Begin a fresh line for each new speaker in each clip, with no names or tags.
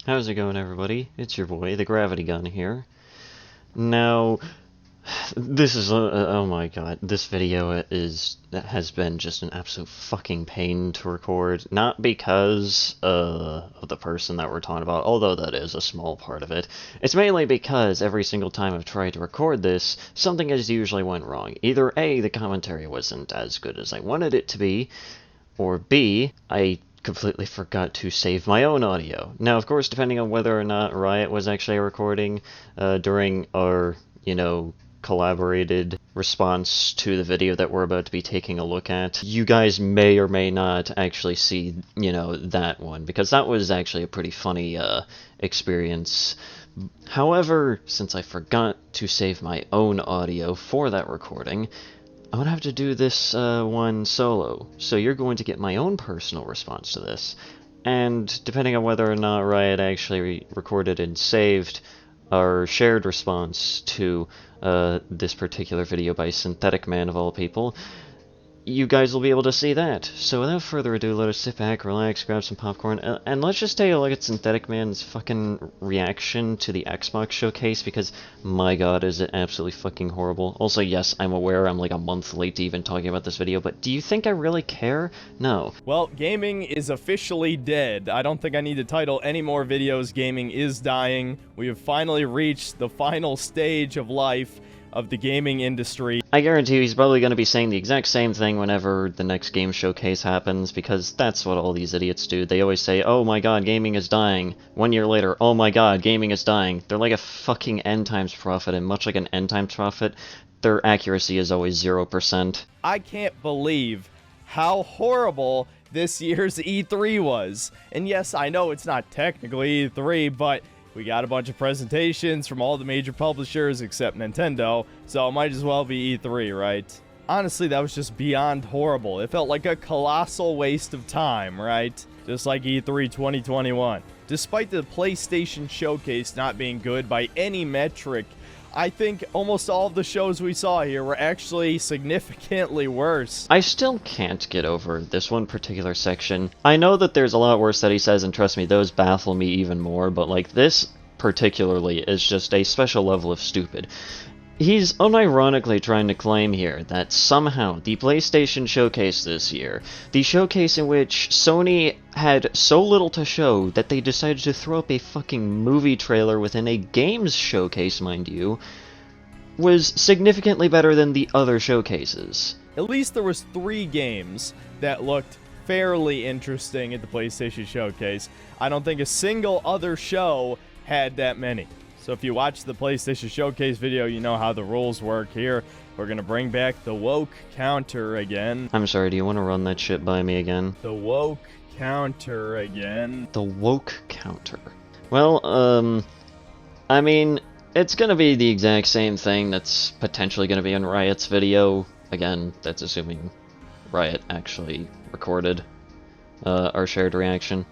How's it going, everybody? It's your boy, the Gravity Gun here. Now, this is oh my god, this video has been just an absolute fucking pain to record. Not because of the person that we're talking about, although that is a small part of it. It's mainly because every single time I've tried to record this, something has usually went wrong. Either A, the commentary wasn't as good as I wanted it to be, or B, I completely forgot to save my own audio. Now, of course, depending on whether or not Riot was actually recording during our, collaborated response to the video that we're about to be taking a look at, you guys may or may not actually see, that one, because that was actually a pretty funny experience. However, since I forgot to save my own audio for that recording, I'm going to have to do this one solo, so you're going to get my own personal response to this, and depending on whether or not Riot actually recorded and saved our shared response to this particular video by Synthetic Man of all people, you guys will be able to see that. So without further ado, let us sit back, relax, grab some popcorn, and let's just take a look at Synthetic Man's fucking reaction to the Xbox showcase, because my god, is it absolutely fucking horrible. Also, yes, I'm aware I'm like a month late to even talking about this video, but do you think I really care? No.
Well, gaming is officially dead. I don't think I need to title any more videos. Gaming is dying. We have finally reached the final stage of life of the gaming industry.
I guarantee you he's probably going to be saying the exact same thing whenever the next game showcase happens, because that's what all these idiots do. They always say, oh my god, gaming is dying. 1 year later, oh my god, gaming is dying. They're like a fucking end times prophet, and much like an end times prophet, their accuracy is always 0%.
I can't believe how horrible this year's E3 was. And yes, I know it's not technically E3, but we got a bunch of presentations from all the major publishers except Nintendo, so it might as well be E3, right? Honestly, that was just beyond horrible. It felt like a colossal waste of time, right? Just like E3 2021. Despite the PlayStation Showcase not being good by any metric, I think almost all of the shows we saw here were actually significantly worse.
I still can't get over this one particular section. I know that there's a lot worse that he says, and trust me, those baffle me even more, but like this particularly is just a special level of stupid. He's unironically trying to claim here that somehow the PlayStation Showcase this year, the showcase in which Sony had so little to show that they decided to throw up a fucking movie trailer within a games showcase, mind you, was significantly better than the other showcases.
At least there was 3 games that looked fairly interesting at the PlayStation Showcase. I don't think a single other show had that many. So if you watch the PlayStation Showcase video, you know how the rules work here. We're going to bring back the woke counter again.
I'm sorry, do you want to run that shit by me again?
The woke counter again.
The woke counter. Well, I mean, it's going to be the exact same thing that's potentially going to be in Riot's video. Again, that's assuming Riot actually recorded our shared reaction.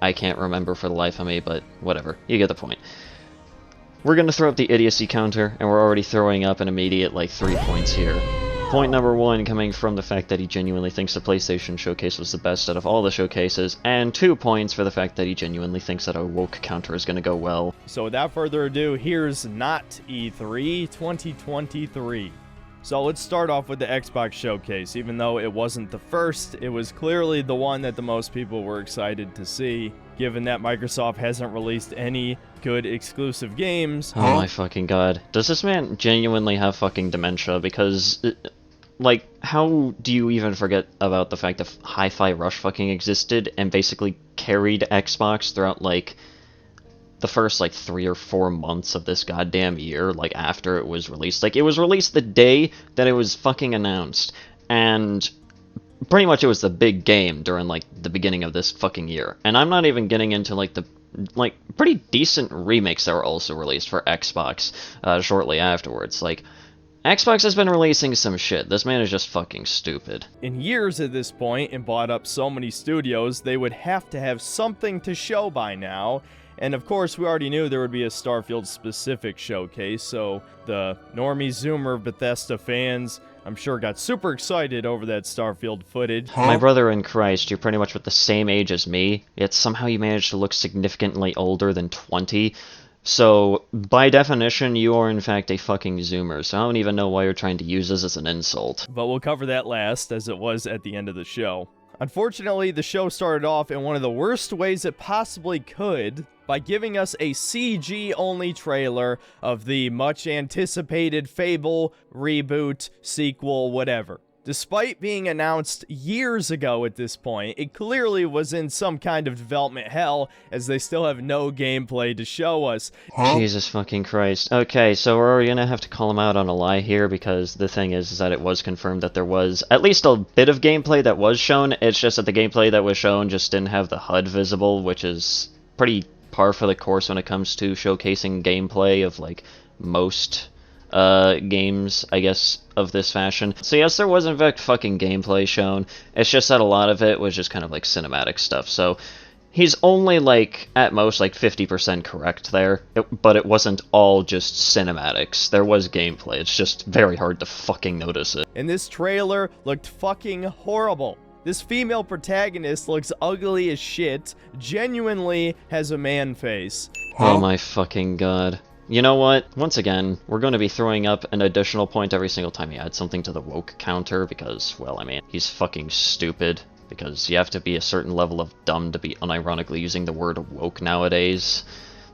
I can't remember for the life of me, but whatever. You get the point. We're going to throw up the idiocy counter, and we're already throwing up an immediate, 3 points here. Point number 1 coming from the fact that he genuinely thinks the PlayStation Showcase was the best out of all the showcases, and 2 points for the fact that he genuinely thinks that a woke counter is going to go well.
So without further ado, here's not E3 2023. So let's start off with the Xbox Showcase. Even though it wasn't the first, it was clearly the one that the most people were excited to see, given that Microsoft hasn't released any good exclusive games.
Oh my fucking god. Does this man genuinely have fucking dementia? Because, how do you even forget about the fact that Hi-Fi Rush fucking existed and basically carried Xbox throughout, the first 3 or 4 months of this goddamn year, after it was released? It was released the day that it was fucking announced, and pretty much it was the big game during the beginning of this fucking year. And I'm not even getting into the pretty decent remakes that were also released for Xbox shortly afterwards. Xbox has been releasing some shit. This man is just fucking stupid.
In years at this point, and bought up so many studios, they would have to have something to show by now. And of course, we already knew there would be a Starfield-specific showcase, so the normie Zoomer Bethesda fans I'm sure got super excited over that Starfield footage.
My brother in Christ, you're pretty much with the same age as me, yet somehow you managed to look significantly older than 20. So, by definition, you are in fact a fucking zoomer, so I don't even know why you're trying to use this as an insult.
But we'll cover that last, as it was at the end of the show. Unfortunately, the show started off in one of the worst ways it possibly could, by giving us a CG-only trailer of the much-anticipated Fable reboot, sequel, whatever. Despite being announced years ago at this point, it clearly was in some kind of development hell, as they still have no gameplay to show us.
Jesus fucking Christ. Okay, so we're already gonna have to call him out on a lie here, because the thing is that it was confirmed that there was at least a bit of gameplay that was shown. It's just that the gameplay that was shown just didn't have the HUD visible, which is pretty par for the course when it comes to showcasing gameplay of, like, most games, I guess, of this fashion. So yes, there was in fact fucking gameplay shown. It's just that a lot of it was just kind of like cinematic stuff. So he's only like, at most, like 50% correct there. But it wasn't all just cinematics. There was gameplay. It's just very hard to fucking notice it.
And this trailer looked fucking horrible. This female protagonist looks ugly as shit, genuinely has a man face.
Oh my fucking god. You know what? Once again, we're going to be throwing up an additional point every single time he adds something to the woke counter, because, well, I mean, he's fucking stupid, because you have to be a certain level of dumb to be unironically using the word woke nowadays.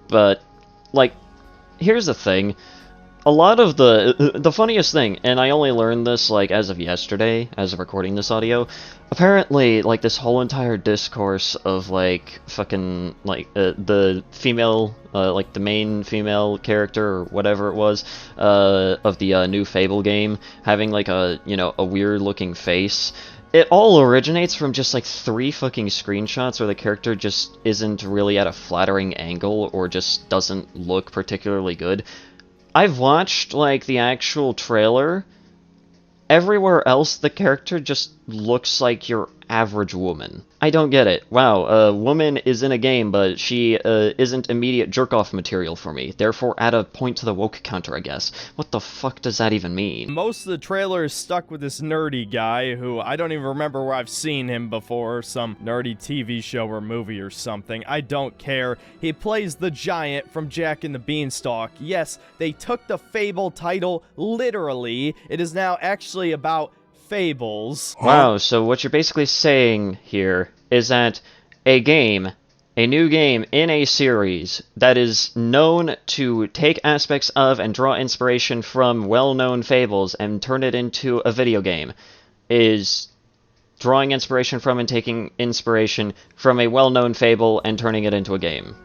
But, like, here's the thing. A lot of the funniest thing, and I only learned this, like, as of yesterday, as of recording this audio, apparently, like, this whole entire discourse of, like, fucking, like, the female, like, the main female character, or whatever it was, of the new Fable game, having, like, a, you know, a weird-looking face, it all originates from just, like, 3 fucking screenshots where the character just isn't really at a flattering angle, or just doesn't look particularly good. I've watched, like, the actual trailer. Everywhere else, the character just looks like your average woman. I don't get it. Wow, a woman is in a game, but she isn't immediate jerk-off material for me. Therefore, add a point to the woke counter, I guess. What the fuck does that even mean?
Most of the trailer is stuck with this nerdy guy who I don't even remember where I've seen him before. Some nerdy TV show or movie or something. I don't care. He plays the giant from Jack and the Beanstalk. Yes, they took the Fable title literally. It is now actually about fables.
Wow, so what you're basically saying here is that a new game in a series that is known to take aspects of and draw inspiration from well-known fables and turn it into a video game is drawing inspiration from and taking inspiration from a well-known fable and turning it into a game.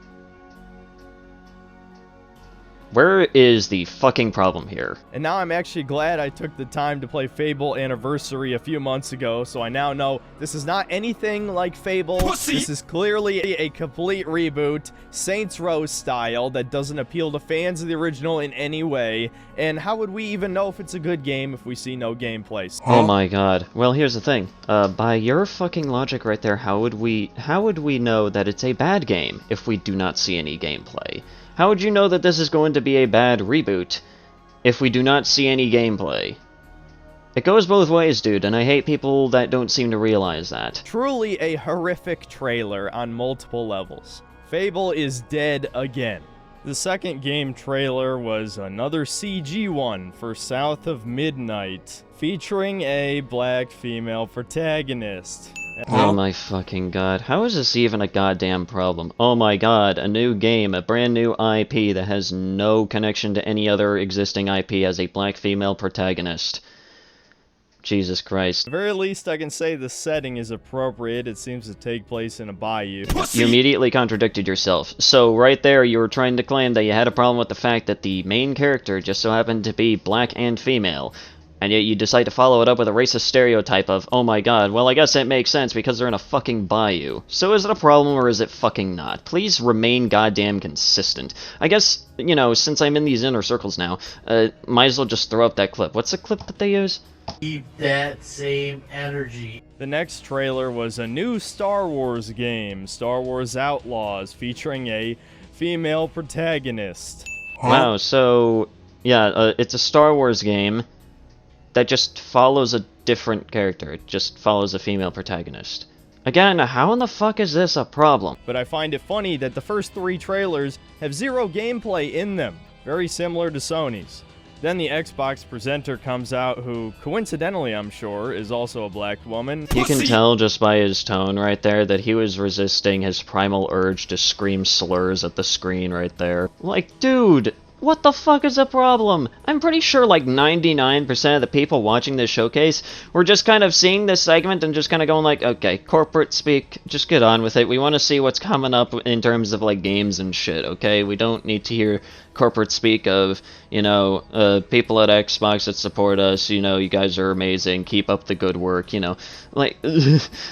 Where is the fucking problem here?
And now I'm actually glad I took the time to play Fable Anniversary a few months ago, so I now know this is not anything like Fable. Pussy. This is clearly a complete reboot, Saints Row style, that doesn't appeal to fans of the original in any way. And how would we even know if it's a good game if we see no gameplay?
Oh my god. Well, here's the thing. By your fucking logic right there, how would we know that it's a bad game if we do not see any gameplay? How would you know that this is going to be a bad reboot if we do not see any gameplay? It goes both ways, dude, and I hate people that don't seem to realize that.
Truly a horrific trailer on multiple levels. Fable is dead again. The second game trailer was another CG one for South of Midnight, featuring a black female protagonist.
Oh my fucking god. How is this even a goddamn problem? Oh my god, a new game, a brand new IP that has no connection to any other existing IP as a black female protagonist. Jesus Christ.
At the very least, I can say the setting is appropriate. It seems to take place in a bayou.
You immediately contradicted yourself. So right there, you were trying to claim that you had a problem with the fact that the main character just so happened to be black and female. And yet you decide to follow it up with a racist stereotype of, oh my god, well I guess it makes sense because they're in a fucking bayou. So is it a problem or is it fucking not? Please remain goddamn consistent. I guess, you know, since I'm in these inner circles now, might as well just throw up that clip. What's the clip that they use?
Keep that same energy.
The next trailer was a new Star Wars game, Star Wars Outlaws, featuring a female protagonist.
Wow, so, yeah, it's a Star Wars game. that just follows a different character. It just follows a female protagonist. Again, how in the fuck is this a problem?
But I find it funny that the first 3 trailers have 0 gameplay in them, very similar to Sony's. Then the Xbox presenter comes out, who, coincidentally I'm sure, is also a black woman.
You can tell just by his tone right there that he was resisting his primal urge to scream slurs at the screen right there. Like, dude, what the fuck is the problem? I'm pretty sure like 99% of the people watching this showcase were just kind of seeing this segment and just kind of going like, okay, corporate speak, just get on with it. We want to see what's coming up in terms of like games and shit, okay? We don't need to hear corporate speak of, you know, people at Xbox that support us, you know, you guys are amazing, keep up the good work, you know. Like,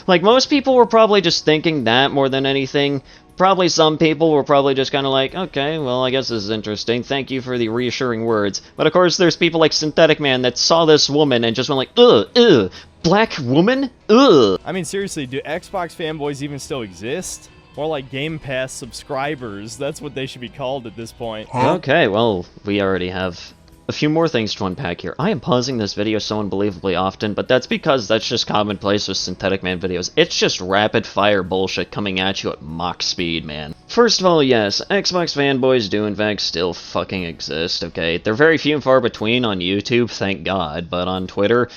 like most people were probably just thinking that more than anything. Probably some people were probably just kind of like, okay, well, I guess this is interesting. Thank you for the reassuring words. But of course, there's people like Synthetic Man that saw this woman and just went like, ugh, black woman? Ugh.
I mean, seriously, do Xbox fanboys even still exist? More like Game Pass subscribers. That's what they should be called at this point.
Okay, well, we already have a few more things to unpack here. I am pausing this video so unbelievably often, but that's because that's just commonplace with Synthetic Man videos. It's just rapid-fire bullshit coming at you at Mach speed, man. First of all, yes, Xbox fanboys do in fact still fucking exist, okay? They're very few and far between on YouTube, thank God, but on Twitter,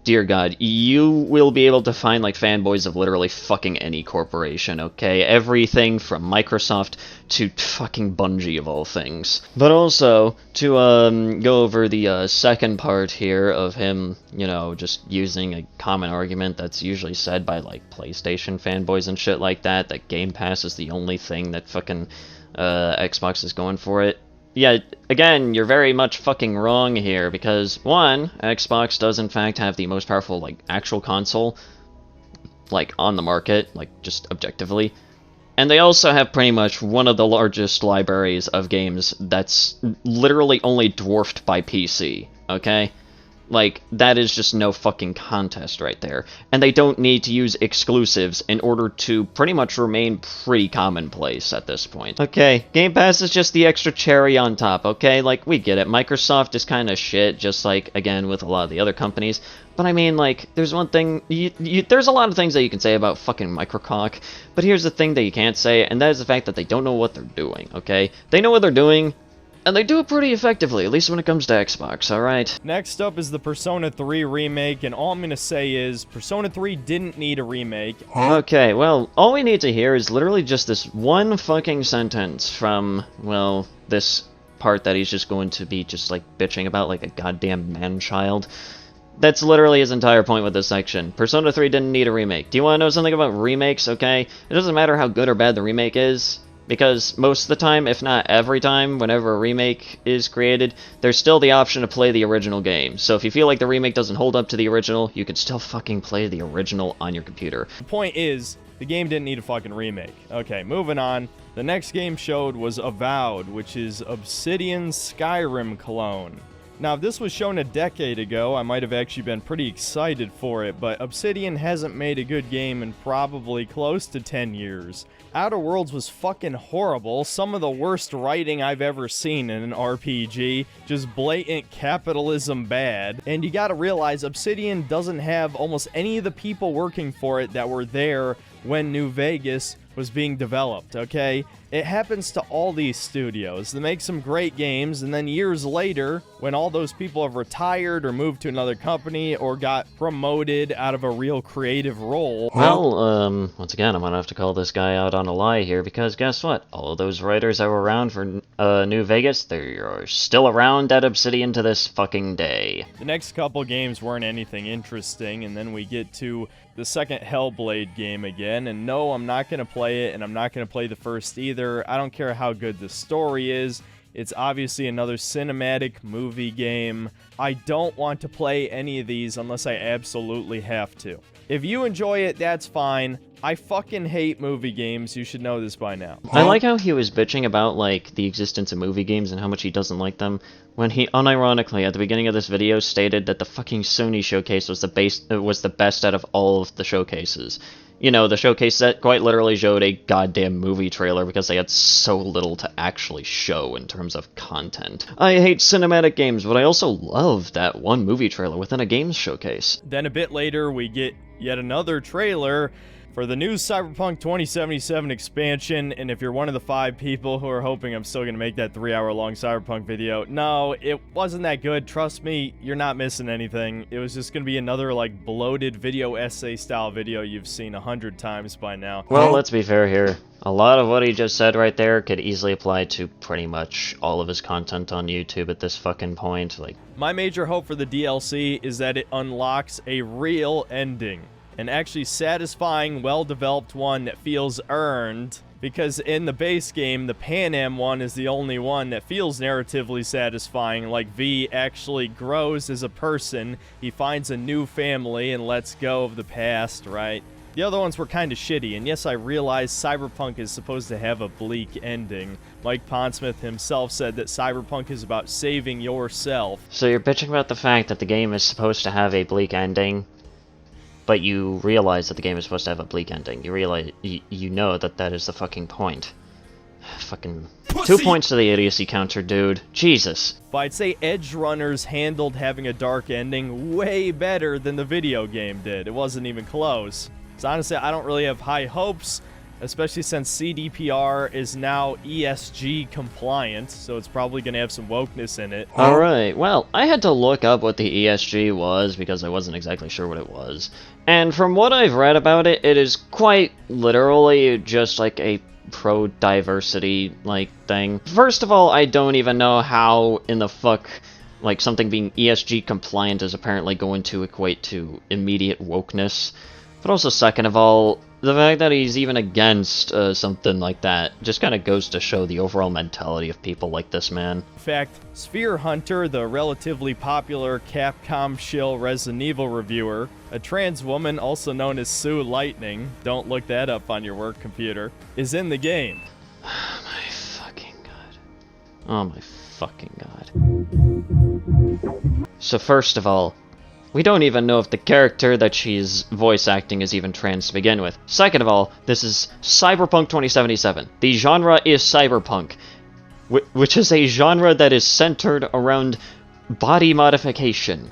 dear God, you will be able to find, like, fanboys of literally fucking any corporation, okay? Everything from Microsoft to fucking Bungie, of all things. But also, to, go over the, second part here of him, you know, just using a common argument that's usually said by, like, PlayStation fanboys and shit like that, that Game Pass is the only thing that fucking, Xbox is going for it. Yeah, again, you're very much fucking wrong here, because, one, Xbox does in fact have the most powerful, like, actual console, like, on the market, like, just objectively. And they also have pretty much one of the largest libraries of games that's literally only dwarfed by PC, okay? Like, that is just no fucking contest right there. And they don't need to use exclusives in order to pretty much remain pretty commonplace at this point. Okay, Game Pass is just the extra cherry on top, okay? Like, we get it. Microsoft is kind of shit, just like, again, with a lot of the other companies. But I mean, like, there's one thing, there's a lot of things that you can say about fucking Microcock, but here's the thing that you can't say, and that is the fact that they don't know what they're doing, okay? They know what they're doing, and they do it pretty effectively, at least when it comes to Xbox, alright?
Next up is the Persona 3 remake, and all I'm gonna say is, Persona 3 didn't need a remake.
Okay, well, all we need to hear is literally just this one fucking sentence from, well, this part that he's just going to be just, like, bitching about like a goddamn man-child. That's literally his entire point with this section. Persona 3 didn't need a remake. Do you want to know something about remakes, okay? It doesn't matter how good or bad the remake is, because most of the time, if not every time, whenever a remake is created, there's still the option to play the original game. So if you feel like the remake doesn't hold up to the original, you can still fucking play the original on your computer.
The point is, the game didn't need a fucking remake. Okay, moving on. The next game showed was Avowed, which is Obsidian's Skyrim clone. Now, if this was shown a decade ago, I might have actually been pretty excited for it, but Obsidian hasn't made a good game in probably close to 10 years. Outer Worlds was fucking horrible, some of the worst writing I've ever seen in an RPG, just blatant capitalism bad, and you gotta realize Obsidian doesn't have almost any of the people working for it that were there when New Vegas was being developed, okay? It happens to all these studios. They make some great games, and then years later, when all those people have retired or moved to another company or got promoted out of a real creative role...
Well, once again, I'm gonna have to call this guy out on a lie here, because guess what? All of those writers that were around for New Vegas, they are still around at Obsidian to this fucking day.
The next couple games weren't anything interesting, and then we get to the second Hellblade game again, and no, I'm not going to play it, and I'm not going to play the first either. I don't care how good the story is. It's obviously another cinematic movie game. I don't want to play any of these unless I absolutely have to. If you enjoy it, that's fine. I fucking hate movie games. You should know this by now.
I like how he was bitching about, like, the existence of movie games and how much he doesn't like them, when he unironically, at the beginning of this video, stated that the fucking Sony showcase was the best out of all of the showcases. You know, the showcase that quite literally showed a goddamn movie trailer because they had so little to actually show in terms of content. I hate cinematic games, but I also love that one movie trailer within a games showcase.
Then a bit later, we get yet another trailer for the new Cyberpunk 2077 expansion, and if you're one of the 5 people who are hoping I'm still gonna make that 3-hour-long Cyberpunk video, no, it wasn't that good. Trust me, you're not missing anything. It was just gonna be another, like, bloated video essay style video you've seen 100 times by now.
Well, let's be fair here. A lot of what he just said right there could easily apply to pretty much all of his content on YouTube at this fucking point. Like,
my major hope for the DLC is that it unlocks a real ending. An actually satisfying, well-developed one that feels earned, because in the base game, the Pan Am one is the only one that feels narratively satisfying. Like, V actually grows as a person, he finds a new family and lets go of the past, right? The other ones were kind of shitty, and yes, I realize Cyberpunk is supposed to have a bleak ending. Mike Pondsmith himself said that Cyberpunk is about saving yourself.
so you're bitching about the fact that the game is supposed to have a bleak ending, but you realize that the game is supposed to have a bleak ending. You realize, you know that that is the fucking point. Fucking Pussy. 2 points to the idiocy counter, dude. Jesus.
But I'd say Edge Runners handled having a dark ending way better than the video game did. It wasn't even close. So honestly, I don't really have high hopes, especially since CDPR is now ESG compliant, so it's probably going to have some wokeness in it.
Alright, well, I had to look up what the ESG was because I wasn't exactly sure what it was. And from what I've read about it, it is quite literally just like a pro-diversity, like, thing. First of all, I don't even know how in the fuck, like, something being ESG compliant is apparently going to equate to immediate wokeness. But also, second of all, the fact that he's even against something like that just kind of goes to show the overall mentality of people like this man.
In fact, Sphere Hunter, the relatively popular Capcom shill Resident Evil reviewer, a trans woman also known as Sue Lightning, don't look that up on your work computer, is in the game.
Oh my fucking god. Oh my fucking god. So first of all, we don't even know if the character that she's voice acting is even trans to begin with. Second of all, this is Cyberpunk 2077. The genre is cyberpunk, which is a genre that is centered around body modification.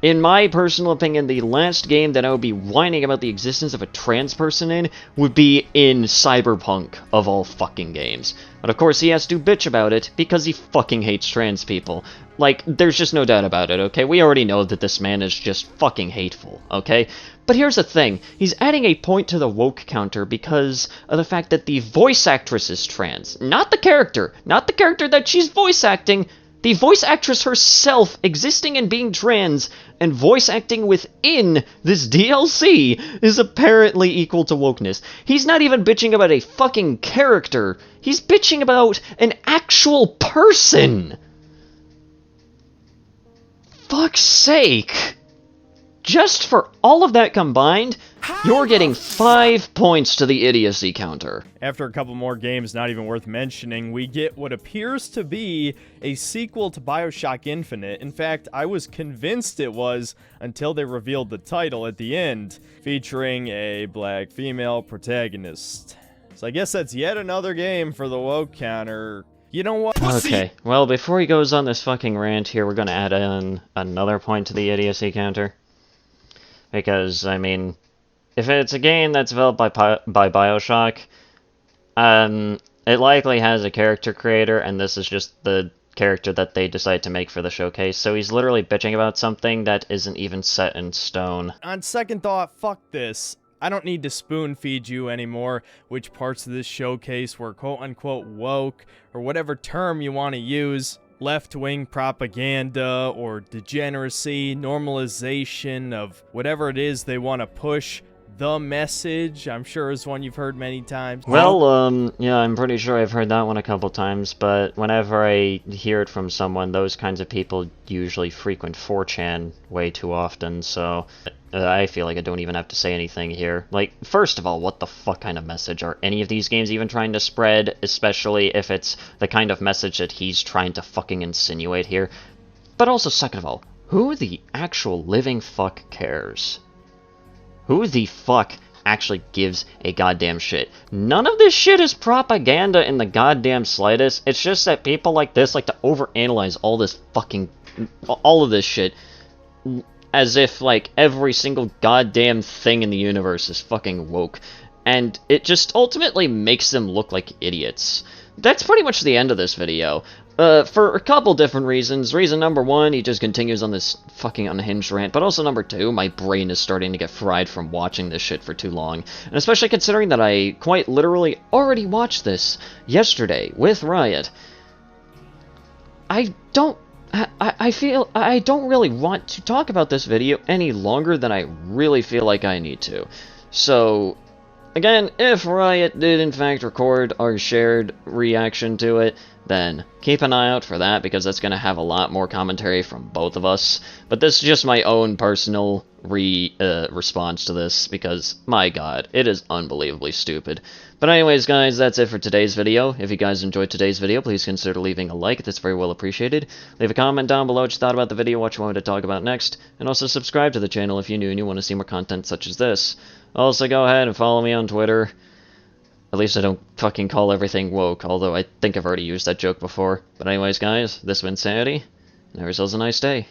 In my personal opinion, the last game that I would be whining about the existence of a trans person in would be in Cyberpunk, of all fucking games. But of course he has to bitch about it because he fucking hates trans people. Like, there's just no doubt about it, okay? We already know that this man is just fucking hateful, okay? But here's the thing, he's adding a point to the woke counter because of the fact that the voice actress is trans. Not the character that she's voice acting. The voice actress herself existing and being trans and voice acting within this DLC is apparently equal to wokeness. He's not even bitching about a fucking character. He's bitching about an actual person. Fuck's sake. Just for all of that combined, you're getting 5 points to the idiocy counter.
After a couple more games not even worth mentioning, we get what appears to be a sequel to BioShock Infinite. In fact, I was convinced it was until they revealed the title at the end, featuring a black female protagonist. So I guess that's yet another game for the woke counter. You know what?
Okay, well, before he goes on this fucking rant here, we're gonna add in another point to the idiocy counter. Because, I mean, if it's a game that's developed by BioShock, it likely has a character creator, and this is just the character that they decide to make for the showcase, so he's literally bitching about something that isn't even set in stone.
On second thought, fuck this. I don't need to spoon feed you anymore which parts of this showcase were quote-unquote woke, or whatever term you want to use. Left-wing propaganda, or degeneracy, normalization of whatever it is they want to push. The message, I'm sure, is one you've heard many times.
Well, yeah, I'm pretty sure I've heard that one a couple times, but whenever I hear it from someone, those kinds of people usually frequent 4chan way too often, so I feel like I don't even have to say anything here. Like, first of all, what the fuck kind of message are any of these games even trying to spread, especially if it's the kind of message that he's trying to fucking insinuate here? But also, second of all, who the actual living fuck cares? Who the fuck actually gives a goddamn shit? None of this shit is propaganda in the goddamn slightest. It's just that people like this like to overanalyze all of this shit as if, like, every single goddamn thing in the universe is fucking woke. And it just ultimately makes them look like idiots. That's pretty much the end of this video. For a couple different reasons. Reason number one, he just continues on this fucking unhinged rant, but also number two, my brain is starting to get fried from watching this shit for too long. And especially considering that I quite literally already watched this yesterday with Riot. I feel I don't really want to talk about this video any longer than I really feel like I need to. So, again, if Riot did in fact record our shared reaction to it, then keep an eye out for that, because that's going to have a lot more commentary from both of us. But this is just my own personal response to this, because, my god, it is unbelievably stupid. But anyways, guys, that's it for today's video. If you guys enjoyed today's video, please consider leaving a like. That's very well appreciated. Leave a comment down below what you thought about the video, what you wanted to talk about next, and also subscribe to the channel if you're new and you want to see more content such as this. Also, go ahead and follow me on Twitter. At least I don't fucking call everything woke, although I think I've already used that joke before. But anyways, guys, this has been Sanity, and have yourselves a nice day.